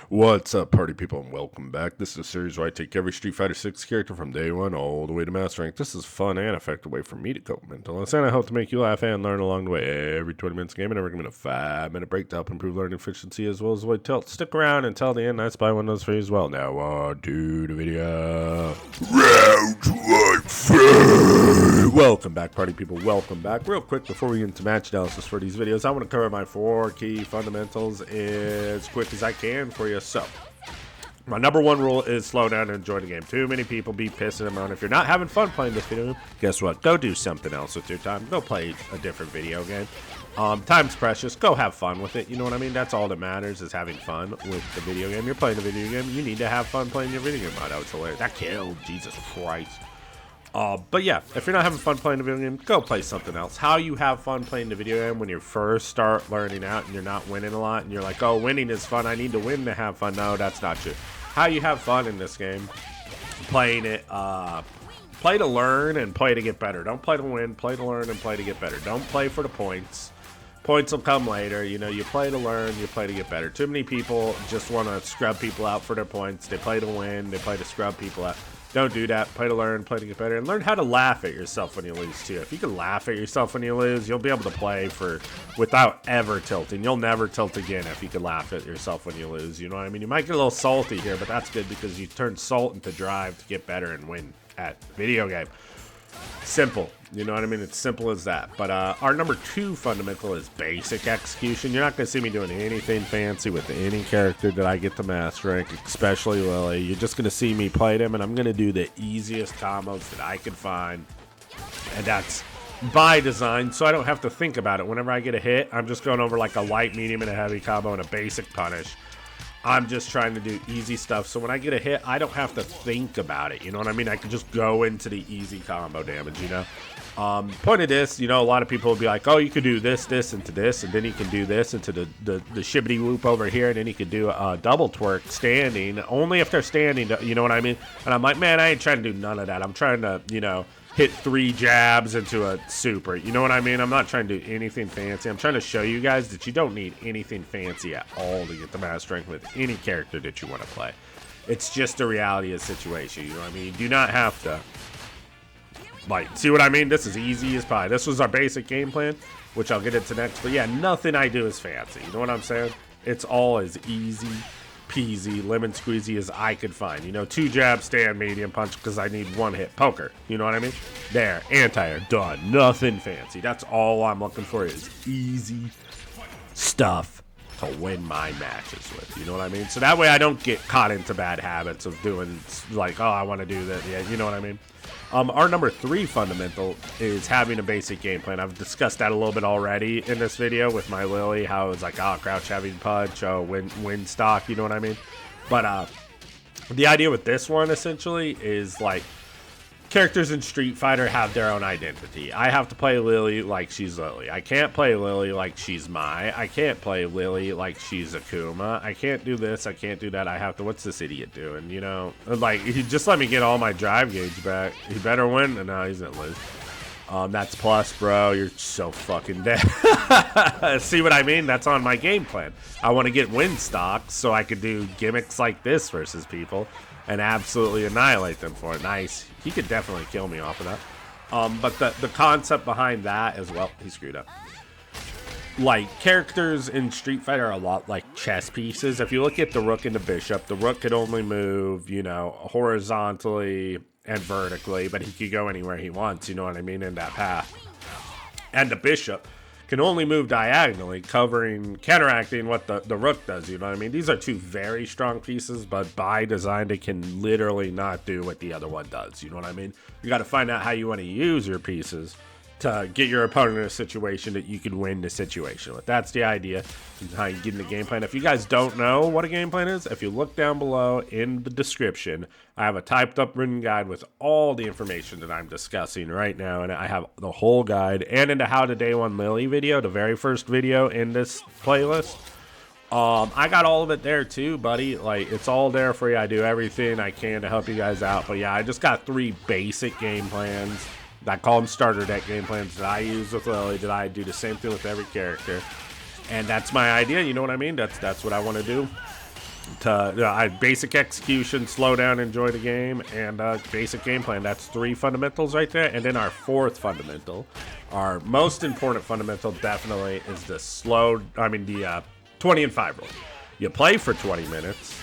What's up, party people, and welcome back. This is a series where I take every Street Fighter 6 character from day one all the way to master rank. This is a fun and effective way for me to cope mentally, and I hope to make you laugh and learn along the way. Every 20 minutes game, and I'm recommend a 5-minute break to help improve learning efficiency as well as avoid tilt. Stick around until the end. I spy one of those for you as well. Now on to the video. Round one, fight. Welcome back, party people. Welcome back. Real quick before we get into match analysis for these videos, I want to cover my 4 key fundamentals as quick as I can for you. So, my number 1 rule is slow down and enjoy the game. Too many people be pissing them out. If you're not having fun playing this video game, guess what? Go do something else with your time. Go play a different video game. Time's precious. Go have fun with it. You know what I mean? That's all that matters, is having fun with the video game. You're playing a video game. You need to have fun playing your video game. Oh, that was hilarious. That killed. Jesus Christ. But yeah, if you're not having fun playing the video game, go play something else. How you have fun playing the video game when you first start learning out and you're not winning a lot and you're like, oh, winning is fun, I need to win to have fun. No, that's not true. How you have fun in this game, playing it, play to learn and play to get better. Don't play to win, play to learn and play to get better. Don't play for the points. Points will come later. You know, you play to learn, you play to get better. Too many people just want to scrub people out for their points. They play to win, they play to scrub people out. Don't do that. Play to learn, play to get better, and learn how to laugh at yourself when you lose too. If you can laugh at yourself when you lose, you'll be able to play without ever tilting. You'll never tilt again if you can laugh at yourself when you lose. You know what I mean? You might get a little salty here, but that's good because you turn salt into drive to get better and win at the video game. Simple. You know what I mean? It's simple as that. But our number 2 fundamental is basic execution. You're not going to see me doing anything fancy with any character that I get to master rank, especially Lily. You're just going to see me play them, and I'm going to do the easiest combos that I can find. And that's by design, so I don't have to think about it. Whenever I get a hit, I'm just going over like a light, medium, and a heavy combo and a basic punish. I'm just trying to do easy stuff, so when I get a hit, I don't have to think about it, you know what I mean? I can just go into the easy combo damage, you know? Point of this, you know, a lot of people will be like, oh, you could do this, this, into this, and then you can do this into the shibbity whoop over here, and then you could do a double twerk standing, only if they're standing, you know what I mean? And I'm like, man, I ain't trying to do none of that. I'm trying to, you know, hit 3 jabs into a super, you know what I mean? I'm not trying to do anything fancy. I'm trying to show you guys that you don't need anything fancy at all to get the master rank with any character that you want to play. It's just a reality of the situation, you know what I mean? You do not have to, like, see what I mean? This is easy as pie. This was our basic game plan, which I'll get into next, but yeah, nothing I do is fancy, you know what I'm saying? It's all as easy peasy, lemon squeezy as I could find. You know, 2 jab, stand, medium punch, because I need 1 hit. Poker. You know what I mean? There. Anti-air. Done. Nothing fancy. That's all I'm looking for is easy stuff to win my matches with. You know what I mean? So that way I don't get caught into bad habits of doing, like, oh, I want to do that. Yeah, you know what I mean? Our number 3 fundamental is having a basic game plan. I've discussed that a little bit already in this video with my Lily, how it's like, oh, crouch, heavy punch, oh, win stock, you know what I mean? But the idea with this one, essentially, is like, characters in Street Fighter have their own identity. I have to play Lily like she's Lily. I can't play Lily like she's Mai. I can't play Lily like she's Akuma. I can't do this. I can't do that. I have to. What's this idiot doing? You know, like, he just let me get all my drive gauge back. He better win. No, he's gonna lose. That's plus, bro. You're so fucking dead. See what I mean? That's on my game plan. I want to get win stocks so I could do gimmicks like this versus people and absolutely annihilate them for it. Nice. He could definitely kill me off of that. But the concept behind that is, well, he screwed up. Like, characters in Street Fighter are a lot like chess pieces. If you look at the Rook and the Bishop, the Rook could only move, you know, horizontally and vertically, but he could go anywhere he wants, you know what I mean, in that path. And the Bishop can only move diagonally, counteracting what the Rook does, you know what I mean? These are 2 very strong pieces, but by design, they can literally not do what the other one does, you know what I mean? You got to find out how you want to use your pieces to get your opponent in a situation that you can win the situation with. That's the idea, how you get in the game plan. If you guys don't know what a game plan is, if you look down below in the description, I have a typed up written guide with all the information that I'm discussing right now, and I have the whole guide, and in the How to Day 1 Lily video, the very first video in this playlist. I got all of it there too, buddy. Like, it's all there for you. I do everything I can to help you guys out. But yeah, I just got 3 basic game plans. I call them starter deck game plans that I use with Lily, that I do the same thing with every character. And that's my idea, you know what I mean? That's what I want to do. Basic execution, slow down, enjoy the game, and basic game plan. That's 3 fundamentals right there. And then our 4th fundamental, our most important fundamental, definitely is the 20 and 5 rule. You play for 20 minutes,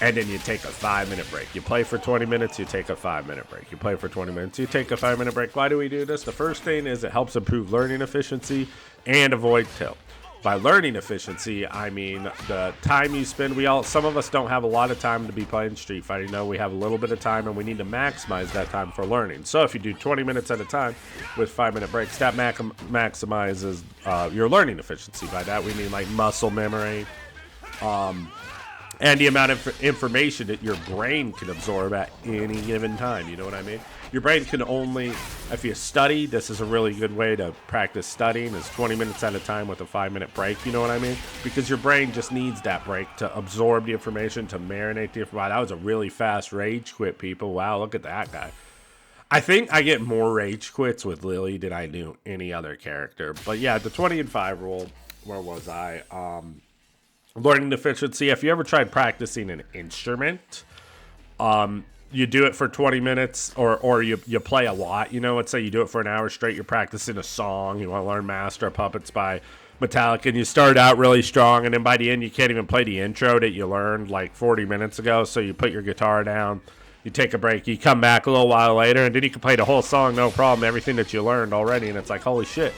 and then you take a 5-minute break. You play for 20 minutes, you take a 5-minute break. You play for 20 minutes, you take a 5-minute break. Why do we do this? The first thing is it helps improve learning efficiency and avoid tilt. By learning efficiency, I mean the time you spend. Some of us don't have a lot of time to be playing Street Fighter. You know, we have a little bit of time, and we need to maximize that time for learning. So if you do 20 minutes at a time with 5-minute breaks, that maximizes your learning efficiency. By that, we mean like muscle memory, and the amount of information that your brain can absorb at any given time. You know what I mean? Your brain can only, if you study, this is a really good way to practice studying, is 20 minutes at a time with a 5-minute break. You know what I mean? Because your brain just needs that break to absorb the information, to marinate the information. Wow, that was a really fast rage quit, people. Wow, look at that guy. I think I get more rage quits with Lily than I do any other character. But yeah, the 20 and 5 rule, where was I? Learning efficiency. If you ever tried practicing an instrument, you do it for 20 minutes or you play a lot. You know, let's say you do it for an hour straight. You're practicing a song. You want to learn Master of Puppets by Metallica, and you start out really strong, and then by the end you can't even play the intro that you learned like 40 minutes ago. So you put your guitar down, you take a break, you come back a little while later, and then you can play the whole song, no problem, everything that you learned already. And it's like, holy shit,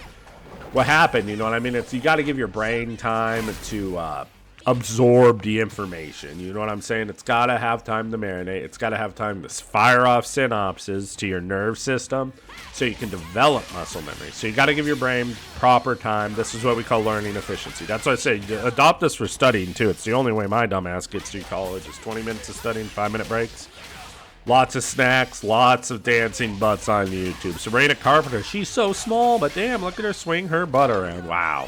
what happened? You know what I mean? You got to give your brain time to absorb the information. You know what I'm saying? It's got to have time to marinate. It's got to have time to fire off synapses to your nerve system so you can develop muscle memory. So you got to give your brain proper time. This is what we call learning efficiency. That's why I say adopt this for studying too. It's the only way my dumbass gets through college is 20 minutes of studying, 5-minute breaks. Lots of snacks, lots of dancing butts on YouTube. Sabrina Carpenter, she's so small, but damn, look at her swing her butt around. Wow.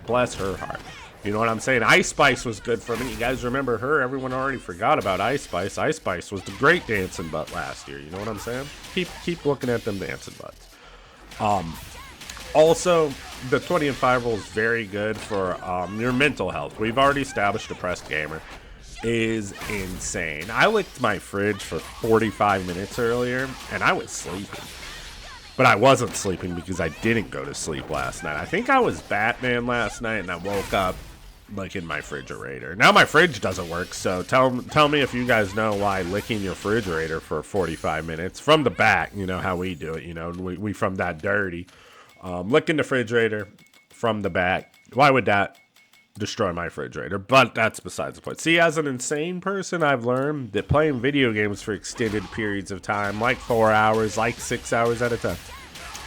Bless her heart. You know what I'm saying? Ice Spice was good for me. You guys remember her? Everyone already forgot about Ice Spice. Ice Spice was the great dancing butt last year. You know what I'm saying? Keep looking at them dancing butts. Also, the 20 and 5 rule is very good for your mental health. We've already established depressed gamer is insane. I licked my fridge for 45 minutes earlier, and I was sleeping. But I wasn't sleeping because I didn't go to sleep last night. I think I was Batman last night, and I woke up like in my refrigerator. Now my fridge doesn't work, so tell me if you guys know why licking your refrigerator for 45 minutes from the back, you know how we do it, you know, we from that dirty. Licking the refrigerator from the back, why would that destroy my refrigerator? But that's besides the point. See, as an insane person, I've learned that playing video games for extended periods of time, like 4 hours, like 6 hours at a time,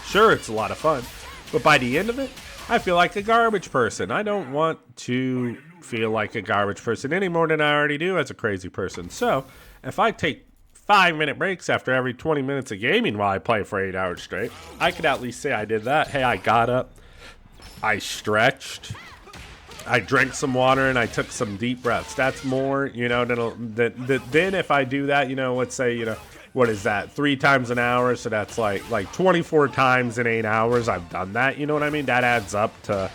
sure, it's a lot of fun, but by the end of it, I feel like a garbage person. I don't want to feel like a garbage person any more than I already do as a crazy person. So if I take 5-minute breaks after every 20 minutes of gaming while I play for 8 hours straight, I could at least say I did that. Hey, I got up, I stretched, I drank some water, and I took some deep breaths. That's more, you know, then if I do that, you know, let's say, you know, what is that, 3 times an hour? So that's like 24 times in 8 hours I've done that. You know what I mean? That adds up to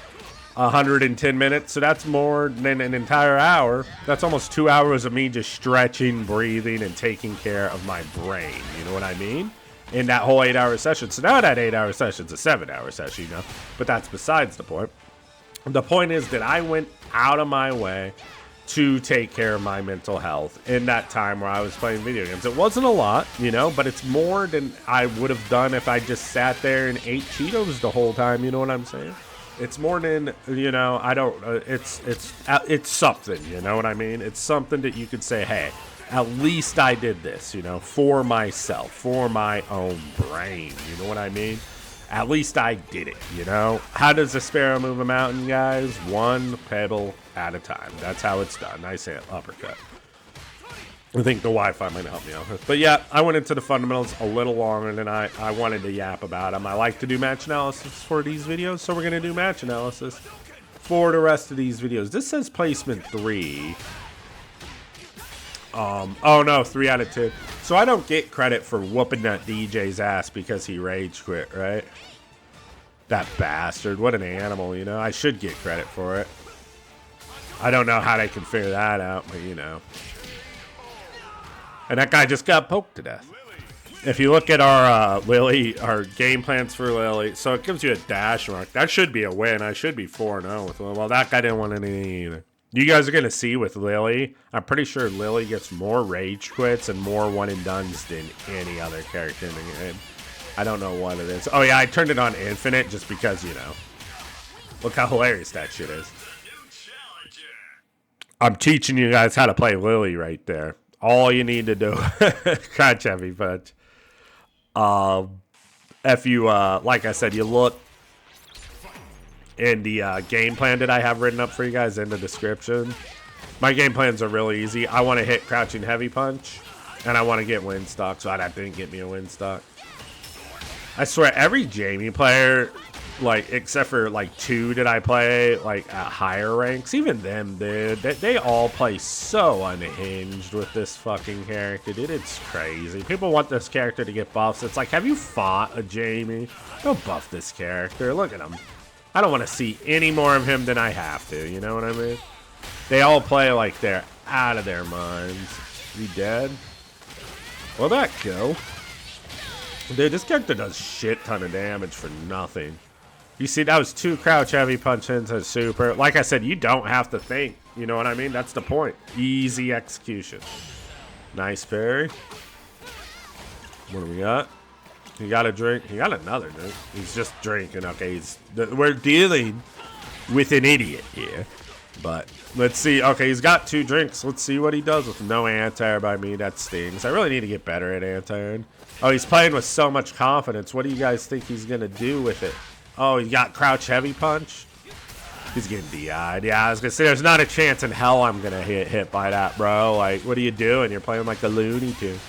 110 minutes. So that's more than an entire hour. That's almost 2 hours of me just stretching, breathing, and taking care of my brain. You know what I mean? In that whole 8-hour session. So now that 8-hour session's a 7-hour session, you know? But that's besides the point. The point is that I went out of my way to take care of my mental health in that time where I was playing video games. It wasn't a lot, you know, but it's more than I would have done if I just sat there and ate Cheetos the whole time. You know what I'm saying? It's more than, you know, I don't, it's something, you know what I mean? It's something that you could say, hey, at least I did this, you know, for myself, for my own brain. You know what I mean? At least I did it, you know? How does a sparrow move a mountain, guys? One pebble at a time. That's how it's done. Nice uppercut. I think the Wi-Fi might help me out. But yeah, I went into the fundamentals a little longer than I wanted to yap about them. I like to do match analysis for these videos, so we're going to do match analysis for the rest of these videos. This says placement 3. Oh no, 3 out of 10. So I don't get credit for whooping that DJ's ass because he rage quit, right? That bastard. What an animal, you know? I should get credit for it. I don't know how they can figure that out, but you know. And that guy just got poked to death. If you look at our Lily, our game plans for Lily, so it gives you a dash mark. That should be a win. I should be 4-0 with Lily. Well, that guy didn't want anything either. You guys are going to see with Lily, I'm pretty sure Lily gets more rage quits and more one and dones than any other character in the game. I don't know what it is. Oh yeah, I turned it on infinite just because, you know. Look how hilarious that shit is. I'm teaching you guys how to play Lily right there. All you need to do, crouch heavy punch. If you, like I said, you look in the game plan that I have written up for you guys in the description. My game plans are really easy. I want to hit crouching heavy punch, and I want to get win stock, so that didn't get me a win stock. I swear, every Jamie player, like, except for, like, 2 that I play, like, at higher ranks, even them, dude, they all play so unhinged with this fucking character, dude. It's crazy. People want this character to get buffs. It's like, have you fought a Jamie? Don't buff this character. Look at him. I don't want to see any more of him than I have to, you know what I mean? They all play like they're out of their minds. He dead? Where'd that go? Dude, this character does shit ton of damage for nothing. You see, that was 2 crouch heavy punch into super. Like I said, you don't have to think. You know what I mean? That's the point. Easy execution. Nice parry. What do we got? He got a drink. He got another drink. He's just drinking. Okay, we're dealing with an idiot here. But let's see. Okay, he's got 2 drinks. Let's see what he does with no anti-air by me. That stings. I really need to get better at anti-air. Oh, he's playing with so much confidence. What do you guys think he's going to do with it? Oh, he got crouch heavy punch. He's getting DI'd. Yeah, I was going to say, there's not a chance in hell I'm going to get hit by that, bro. Like, what are you doing? You're playing like a Looney Tune.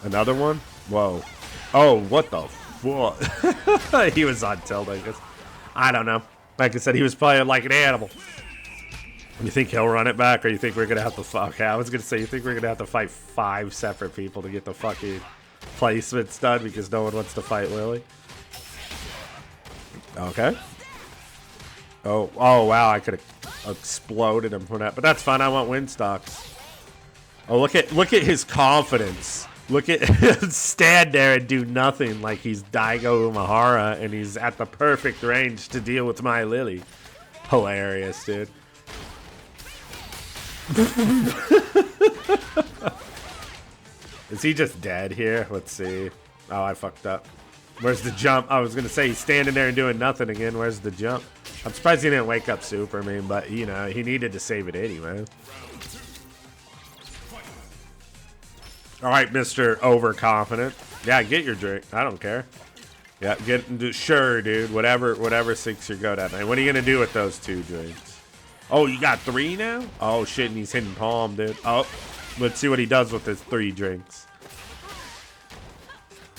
Another one? Whoa. Oh, what the fuck? He was on tilt, I guess. I don't know. Like I said, he was playing like an animal. You think he'll run it back, or you think we're going to have to fuck? Okay, I was going to say, you think we're going to have to fight 5 separate people to get the fucking placements done because no one wants to fight Lily? Okay. Oh, wow, I could have exploded him for that, but that's fine. I want win stocks. Oh, look at his confidence. Look at him stand there and do nothing like he's Daigo Umehara and he's at the perfect range to deal with my Lily. Hilarious, dude. Is he just dead here? Let's see. Oh, I fucked up. Where's the jump? I was going to say he's standing there and doing nothing again. Where's the jump? I'm surprised he didn't wake up Superman, but, you know, he needed to save it anyway. All right, Mr. Overconfident. Yeah, get your drink. I don't care. Yeah, sure, dude. Whatever sinks your goat at night. What are you going to do with those 2 drinks? Oh, you got 3 now? Oh, shit, and he's hitting palm, dude. Oh, let's see what he does with his 3 drinks.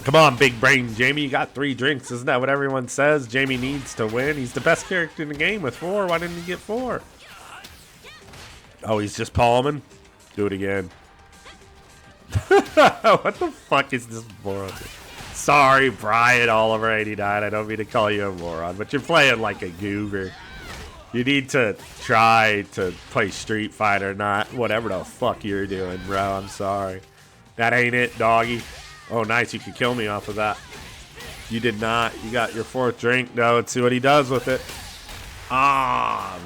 Come on, big brain Jamie. You got 3 drinks. Isn't that what everyone says? Jamie needs to win. He's the best character in the game with 4. Why didn't he get 4? Oh, he's just palming. Do it again. What the fuck is this moron? Sorry, Brian Oliver 89. I don't mean to call you a moron, but you're playing like a goober. You need to try to play Street Fighter, not whatever the fuck you're doing, bro. I'm sorry. That ain't it, doggy. Oh, nice. You could kill me off of that. You did not. You got your 4th drink, though. Let's see what he does with it. Ah,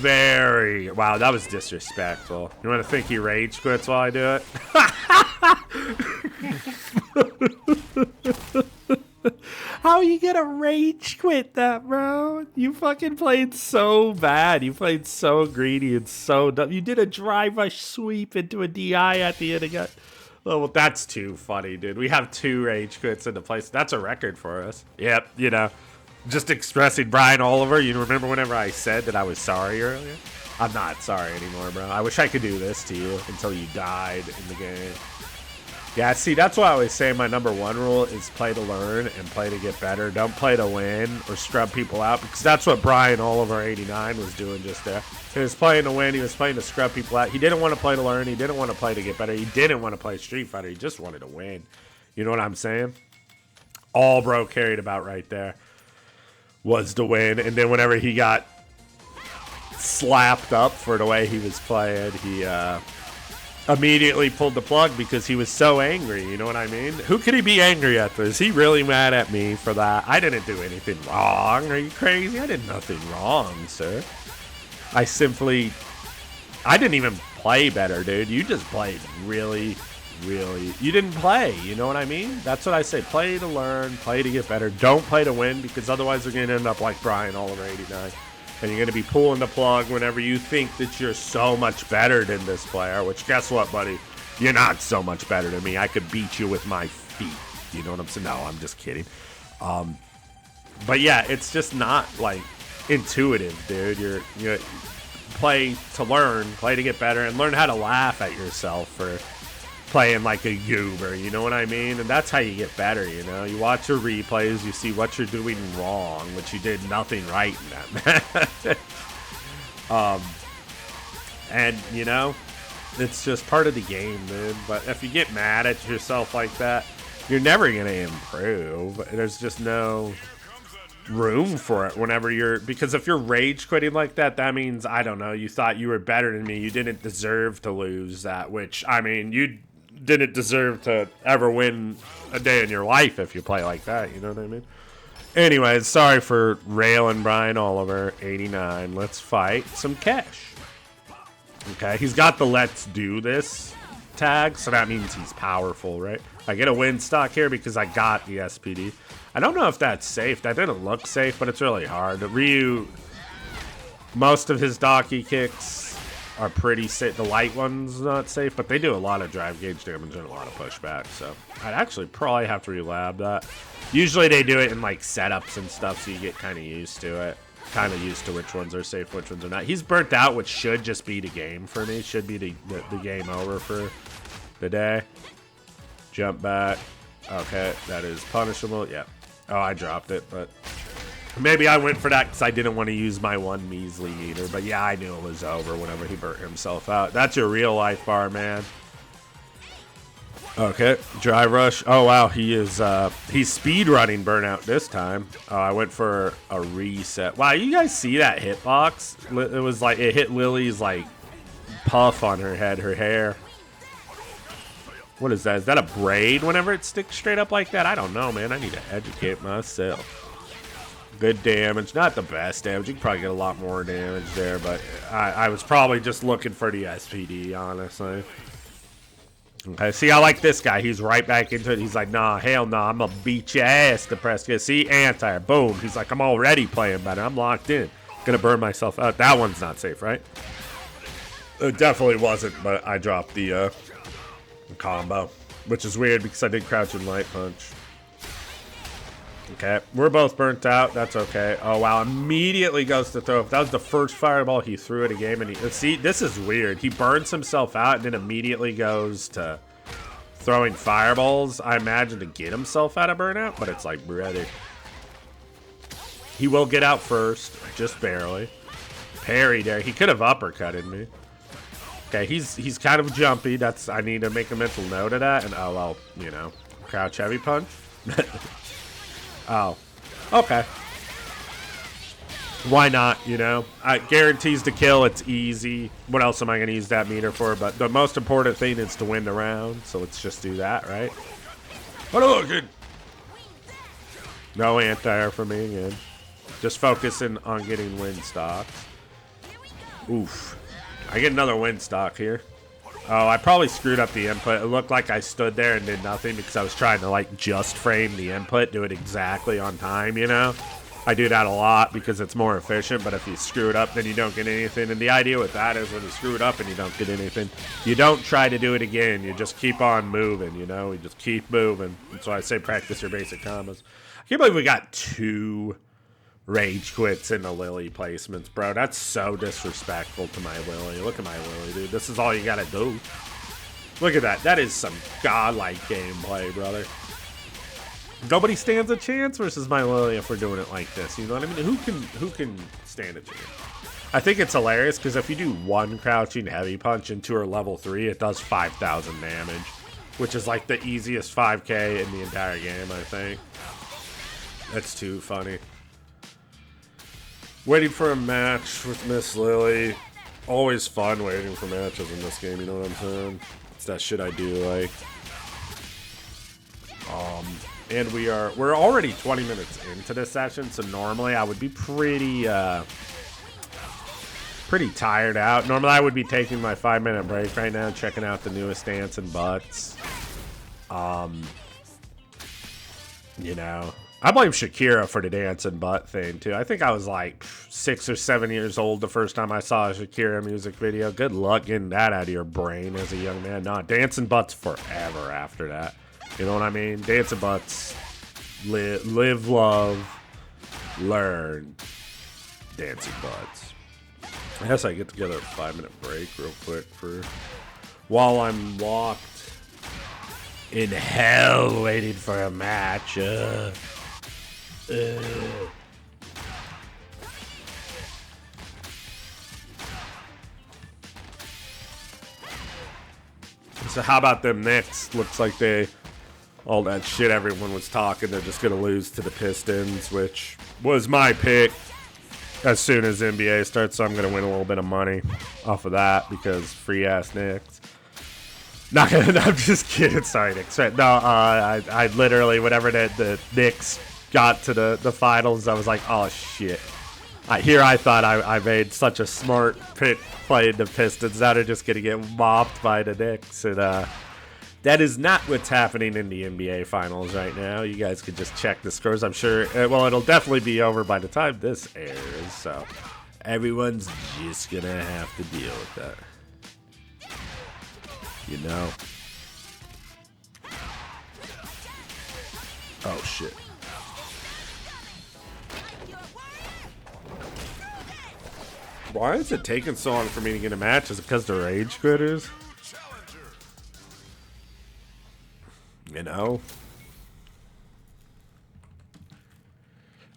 very. Wow, that was disrespectful. You want to think he rage quits while I do it? How are you gonna rage quit that, bro? You fucking played so bad. You played so greedy and so dumb. You did a drive-by sweep into a DI at the end again. Oh, well, that's too funny, dude. We have 2 rage quits into place. That's a record for us. Yep, you know, just expressing Brian Oliver. You remember whenever I said that I was sorry earlier? I'm not sorry anymore, bro. I wish I could do this to you until you died in the game. Yeah, see, that's why I always say my #1 rule is play to learn and play to get better. Don't play to win or scrub people out, because that's what Brian Oliver 89 was doing just there. He was playing to win. He was playing to scrub people out. He didn't want to play to learn. He didn't want to play to get better. He didn't want to play Street Fighter. He just wanted to win. You know what I'm saying? All bro cared about right there was to win. And then whenever he got slapped up for the way he was playing. He immediately pulled the plug because he was so angry. You know what I mean? Who could he be angry at? Is he really mad at me for that? I didn't do anything wrong. Are you crazy? I did nothing wrong, sir. I didn't even play better, dude. You just played really, you didn't play. You know what I mean? That's what I say. Play to learn, play to get better. Don't play to win, because otherwise you're going to end up like Brian Oliver 89. And you're going to be pulling the plug whenever you think that you're so much better than this player, which guess what, buddy? You're not so much better than me. I could beat you with my feet. You know what I'm saying? No, I'm just kidding. But yeah, it's just not like intuitive, dude. You play to learn, play to get better, and learn how to laugh at yourself for playing like a goober, you know what I mean? And that's how you get better, you know? You watch your replays, you see what you're doing wrong, which you did nothing right in that match. And, you know, it's just part of the game, dude. But if you get mad at yourself like that, you're never going to improve. There's just no room for it whenever because if you're rage quitting like that, that means, I don't know, you thought you were better than me. You didn't deserve to lose that, which, I mean, you didn't deserve to ever win a day in your life if you play like that, you know what I mean? Anyways, sorry for railing Brian Oliver 89. Let's fight some cash. Okay, he's got the let's do this tag, so that means he's powerful, right? I get a win stock here because I got the SPD. I don't know if that's safe. That didn't look safe, but it's really hard. Ryu, most of his Daki kicks are pretty safe. The light one's not safe, but they do a lot of drive gauge damage and a lot of pushback, so I'd actually probably have to relab that. Usually they do it in like setups and stuff, so you get kind of used to it. Kind of used to which ones are safe, which ones are not. He's burnt out, which should just be the game for me. Should be the game over for the day. Jump back. Okay, that is punishable. Yeah. Oh, I dropped it, but maybe I went for that because I didn't want to use my one measly meter. But yeah, I knew it was over whenever he burnt himself out. That's your real life bar, man. Okay, dry rush. Oh wow, he's speed running burnout this time. I went for a reset. Wow, you guys see that hitbox? It was like it hit Lily's like puff on her head, her hair. What is that? Is that a braid whenever it sticks straight up like that? I don't know, man. I need to educate myself. Good damage. Not the best damage. You can probably get a lot more damage there, but I was probably just looking for the SPD, honestly. Okay, see, I like this guy. He's right back into it. He's like, nah, hell no, I'm going to beat your ass, Nebraska. See, anti, boom. He's like, I'm already playing better. I'm locked in. Going to burn myself out. That one's not safe, right? It definitely wasn't, but I dropped the combo, which is weird because I did crouch and light punch. Okay, we're both burnt out. That's okay. Oh, wow. Immediately goes to throw. If that was the first fireball he threw at a game, and see, this is weird. He burns himself out and then immediately goes to throwing fireballs, I imagine, to get himself out of burnout, but it's like ready. He will get out first, just barely. Parry there. He could have uppercutted me. Okay, he's kind of jumpy. I need to make a mental note of that. And oh, well, you know, crouch heavy punch. Oh, okay. Why not, you know? Guarantees to kill. It's easy. What else am I going to use that meter for? But the most important thing is to win the round. So let's just do that, right? No anti-air for me again. Just focusing on getting win stocks. Oof. I get another win stock here. Oh, I probably screwed up the input. It looked like I stood there and did nothing because I was trying to, like, just frame the input, do it exactly on time, you know? I do that a lot because it's more efficient, but if you screw it up, then you don't get anything. And the idea with that is when you screw it up and you don't get anything, you don't try to do it again. You just keep on moving, you know? You just keep moving. That's why I say practice your basic combos. I can't believe we got 2 rage quits in the Lily placements, bro. That's so disrespectful to my Lily. Look at my Lily, dude. This is all you gotta do. Look at that. That is some godlike gameplay, brother. Nobody stands a chance versus my Lily if we're doing it like this. You know what I mean? Who can stand a chance? I think it's hilarious because if you do 1 crouching heavy punch into her level 3, it does 5,000 damage, which is like the easiest 5k in the entire game, I think. That's too funny. Waiting for a match with Miss Lily. Always fun waiting for matches in this game, you know what I'm saying? It's that shit I do like. And we're already 20 minutes into this session, so normally I would be pretty tired out. Normally I would be taking my 5-minute break right now, checking out the newest dancing butts. You know, I blame Shakira for the dancing butt thing too. I think I was like 6 or 7 years old the first time I saw a Shakira music video. Good luck getting that out of your brain as a young man. No, dancing butts forever after that. You know what I mean? Dancing butts, live, love, learn. Dancing butts. I guess I get together a 5-minute break real quick for while I'm locked in hell waiting for a match. So how about them Knicks? Looks like all that shit everyone was talking, they're just going to lose to the Pistons, which was my pick as soon as the NBA starts, so I'm going to win a little bit of money off of that because free-ass Knicks. Not gonna, I'm just kidding. Sorry, Knicks. No, I literally, whenever the Knicks got to the finals, I was like, oh, shit. I thought I made such a smart pick playing the Pistons. Now they're just going to get mopped by the Knicks. And that is not what's happening in the NBA finals right now. You guys can just check the scores. I'm sure, well, it'll definitely be over by the time this airs. So everyone's just going to have to deal with that. You know. Oh, shit. Why is it taking so long for me to get a match? Is it because they're rage quitters? You know?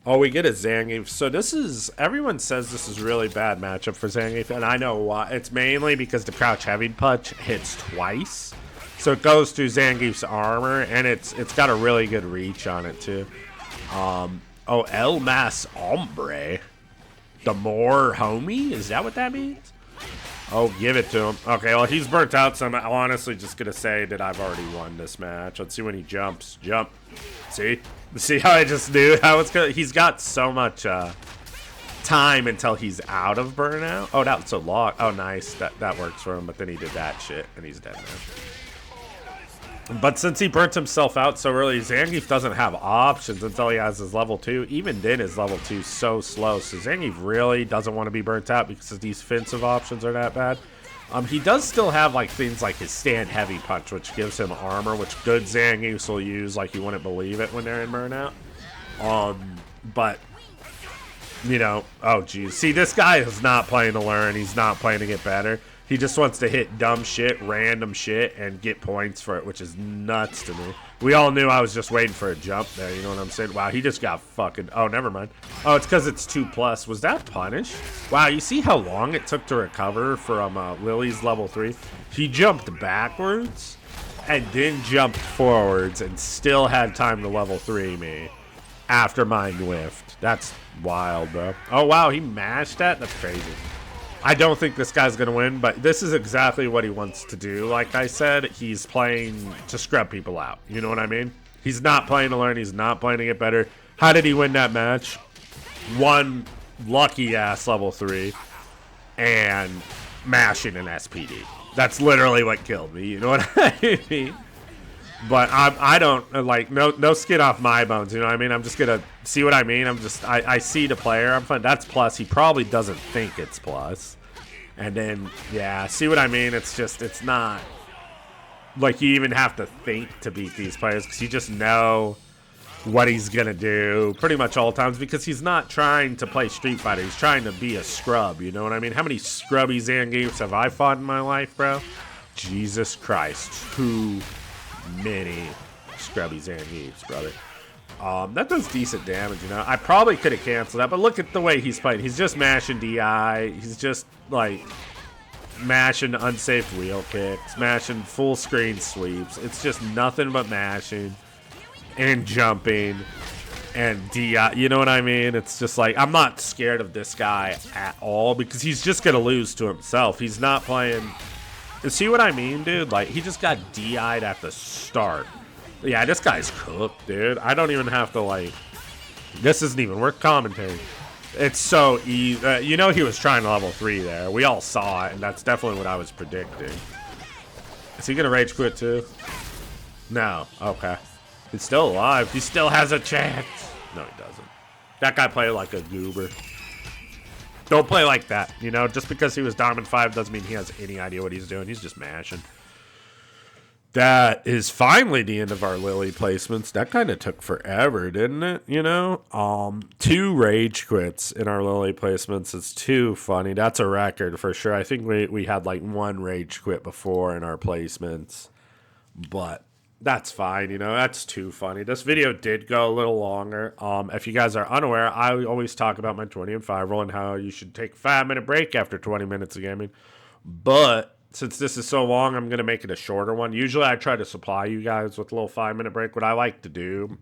Oh, we get a Zangief. So this is, everyone says this is really bad matchup for Zangief, and I know why. It's mainly because the crouch heavy punch hits twice. So it goes through Zangief's armor, and it's got a really good reach on it too. Oh, El Mas Hombre. The more homie? Is that what that means? Oh, give it to him. Okay, well, he's burnt out, so I'm honestly just going to say that I've already won this match. Let's see when he jumps. Jump. See? See how I just knew how it's going to... He's got so much time until he's out of burnout. Oh, that was so long. Oh, nice. That works for him, but then he did that shit, and he's dead now. But since he burnt himself out so early, Zangief doesn't have options until he has his level 2. Even then, his level 2 is so slow. So Zangief really doesn't want to be burnt out because these defensive options are that bad. He does still have like things like his stand heavy punch, which gives him armor, which good Zangiefs will use like you wouldn't believe it when they're in burnout. But you know, oh geez, see, this guy is not playing to learn. He's not playing to get better. He just wants to hit dumb shit, random shit, and get points for it, which is nuts to me. We all knew I was just waiting for a jump there, you know what I'm saying? Wow, he just got fucking... Oh, never mind. Oh, it's because it's 2+. Was that punish? Wow, you see how long it took to recover from Lily's level 3? He jumped backwards and then jumped forwards and still had time to level 3 me after mine whiffed. That's wild, bro. Oh, wow, he mashed that? That's crazy. I don't think this guy's going to win, but this is exactly what he wants to do. Like I said, he's playing to scrub people out. You know what I mean? He's not playing to learn. He's not playing to get better. How did he win that match? One lucky-ass level 3 and mashing an SPD. That's literally what killed me. You know what I mean? But I don't, like, no skin off my bones, you know what I mean? I'm just going to, see what I mean? I see the player, I'm fine, that's plus, he probably doesn't think it's plus. And then, yeah, see what I mean? It's just, it's not, like, you even have to think to beat these players, because you just know what he's going to do pretty much all times, because he's not trying to play Street Fighter, he's trying to be a scrub, you know what I mean? How many scrubby Zangiefs have I fought in my life, bro? Jesus Christ, too many scrubby Zangiefs, brother. That does decent damage, you know. I probably could have canceled that, but look at the way he's playing. He's just mashing DI. He's just, like, mashing unsafe wheel kicks, mashing full screen sweeps. It's just nothing but mashing and jumping and DI. You know what I mean? It's just like, I'm not scared of this guy at all because he's just going to lose to himself. He's not playing. See what I mean, dude? Like, he just got DI'd at the start. Yeah, this guy's cooked, dude. I don't even have to, like, this isn't even worth commentating. It's so easy. You know, he was trying level 3 there. We all saw it, and that's definitely what I was predicting. Is he going to rage quit too? No. Okay. He's still alive. He still has a chance. No, he doesn't. That guy played like a goober. Don't play like that. You know, just because he was Diamond 5 doesn't mean he has any idea what he's doing. He's just mashing. That is finally the end of our Lily placements. That kind of took forever, didn't it? You know, 2 rage quits in our Lily placements. It's too funny. That's a record for sure. I think we had like 1 rage quit before in our placements, but that's fine. You know, that's too funny. This video did go a little longer. If you guys are unaware, I always talk about my 20 and 5 rule and how you should take a 5-minute break after 20 minutes of gaming, but since this is so long, I'm going to make it a shorter one. Usually I try to supply you guys with a little 5-minute break. What I like to do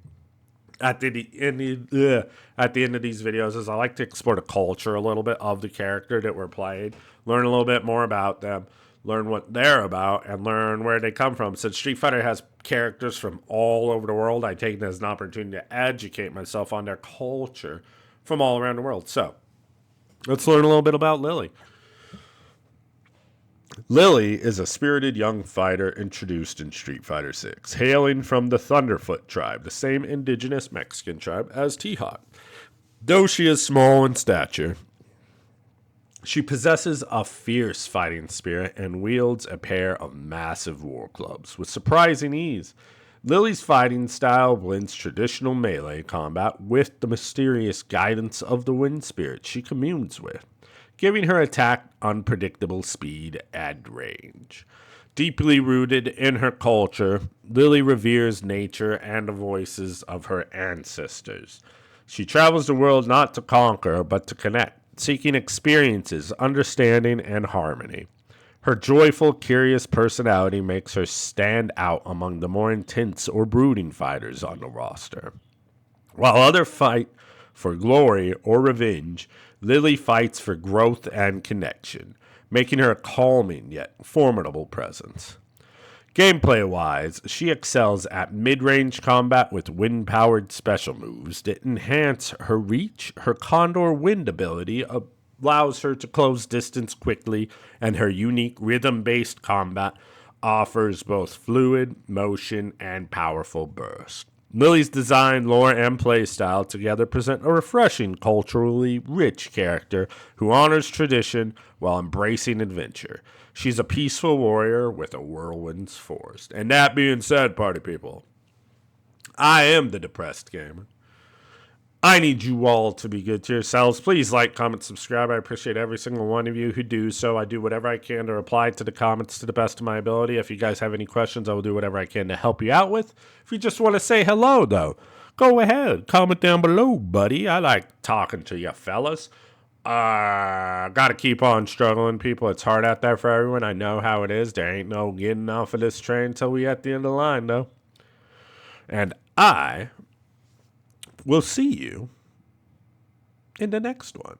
at the end of these videos is I like to explore the culture a little bit of the character that we're playing, learn a little bit more about them, learn what they're about, and learn where they come from. Since Street Fighter has characters from all over the world, I take it as an opportunity to educate myself on their culture from all around the world. So let's learn a little bit about Lily. Lily is a spirited young fighter introduced in Street Fighter 6, hailing from the Thunderfoot tribe, the same indigenous Mexican tribe as T-Hawk. Though she is small in stature, she possesses a fierce fighting spirit and wields a pair of massive war clubs with surprising ease. Lily's fighting style blends traditional melee combat with the mysterious guidance of the wind spirit she communes with, giving her attack unpredictable speed and range. Deeply rooted in her culture, Lily reveres nature and the voices of her ancestors. She travels the world not to conquer, but to connect, seeking experiences, understanding, and harmony. Her joyful, curious personality makes her stand out among the more intense or brooding fighters on the roster. While others fight for glory or revenge, Lily fights for growth and connection, making her a calming yet formidable presence. Gameplay-wise, she excels at mid-range combat with wind-powered special moves that enhance her reach. Her Condor Wind ability allows her to close distance quickly, and her unique rhythm-based combat offers both fluid motion and powerful burst. Lily's design, lore, and playstyle together present a refreshing, culturally rich character who honors tradition while embracing adventure. She's a peaceful warrior with a whirlwind's force. And that being said, party people, I am the depressed gamer. I need you all to be good to yourselves. Please like, comment, subscribe. I appreciate every single one of you who do so. I do whatever I can to reply to the comments to the best of my ability. If you guys have any questions, I will do whatever I can to help you out with. If you just want to say hello, though, go ahead. Comment down below, buddy. I like talking to you fellas. Gotta keep on struggling, people. It's hard out there for everyone. I know how it is. There ain't no getting off of this train until we at the end of the line, though. And I will see you in the next one.